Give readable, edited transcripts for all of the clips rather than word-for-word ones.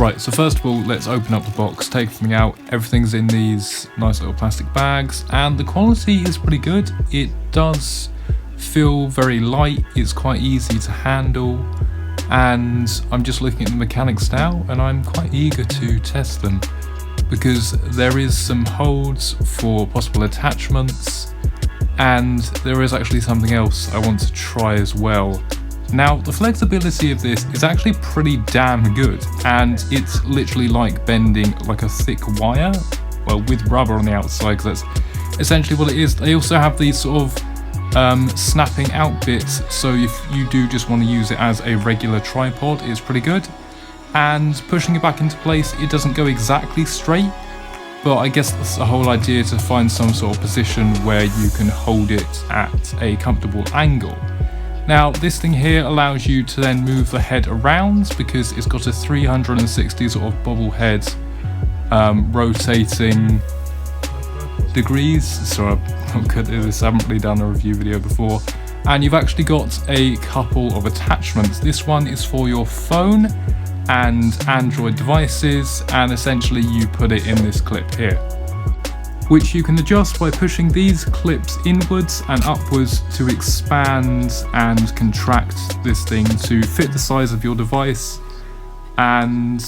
Right, so first of all, let's open up the box, take everything out. Everything's in these nice little plastic bags, and the quality is pretty good. It does feel very light, it's quite easy to handle, and I'm just looking at the mechanics now, and I'm quite eager to test them, because there is some holds for possible attachments, and there is actually something else I want to try as well. Now, the flexibility of this is actually pretty damn good, and it's literally like bending like a thick wire, well, with rubber on the outside, because that's essentially what it is. They also have these sort of snapping out bits, so if you do just want to use it as a regular tripod, it's pretty good. And pushing it back into place, it doesn't go exactly straight, but I guess that's the whole idea, to find some sort of position where you can hold it at a comfortable angle. Now, this thing here allows you to then move the head around, because it's got a 360 sort of bobble head rotating degrees. Sorry, I'm good at this, I haven't really done a review video before. And you've actually got a couple of attachments. This one is for your phone and Android devices, and essentially you put it in this clip here, which you can adjust by pushing these clips inwards and upwards to expand and contract this thing to fit the size of your device. And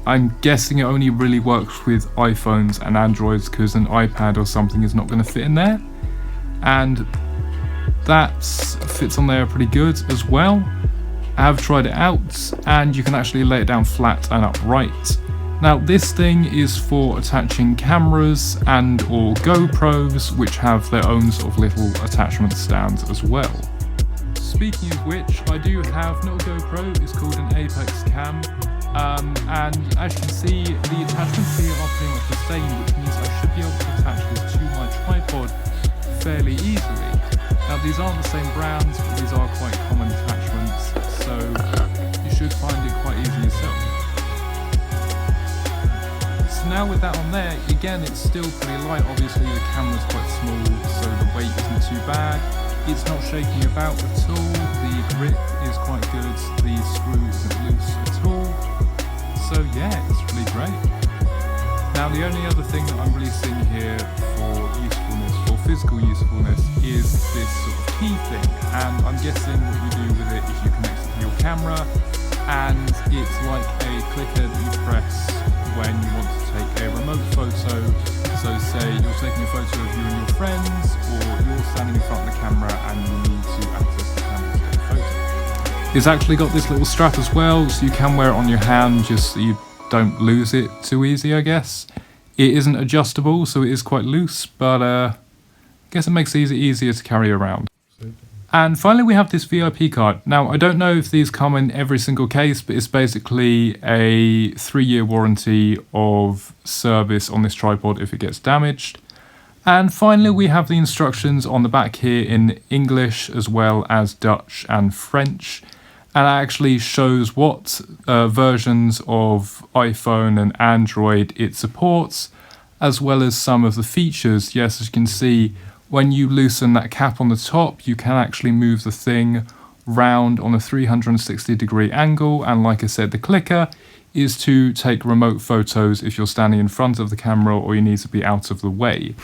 I'm guessing it only really works with iPhones and Androids, because an iPad or something is not going to fit in there. And that fits on there pretty good as well. I have tried it out, and you can actually lay it down flat and upright. Now, this thing is for attaching cameras and or GoPros, which have their own sort of little attachment stands as well. Speaking of which, I do have not a GoPro, it's called an Apex Cam, and as you can see, the attachments here are pretty much the same, which means I should be able to attach this to my tripod fairly easily. Now, these aren't the same brands, but these are quite common attachments, so you should find it quite easy yourself. Now with that on there, again, it's still pretty light. Obviously the camera's quite small, so the weight isn't too bad. It's not shaking about at all. The grip is quite good. The screw isn't loose at all. So yeah, it's really great. Now, the only other thing that I'm really seeing here for usefulness, or physical usefulness, is this sort of key thing. And I'm guessing what you do with it is you connect it to your camera, and it's like a clicker that you press when you want to take a remote photo. So say you're taking a photo of you and your friends, or you're standing in front of the camera and you need to access the camera to take a photo. It's actually got this little strap as well, so you can wear it on your hand just so you don't lose it too easy, I guess. It isn't adjustable, so it is quite loose, but I guess it makes it easier to carry around. And finally, we have this VIP card. Now, I don't know if these come in every single case, but it's basically a 3-year warranty of service on this tripod if it gets damaged. And finally, we have the instructions on the back here in English as well as Dutch and French. And it actually shows what versions of iPhone and Android it supports, as well as some of the features. Yes, as you can see, when you loosen that cap on the top, you can actually move the thing round on a 360-degree angle, and like I said, the clicker is to take remote photos if you're standing in front of the camera or you need to be out of the way.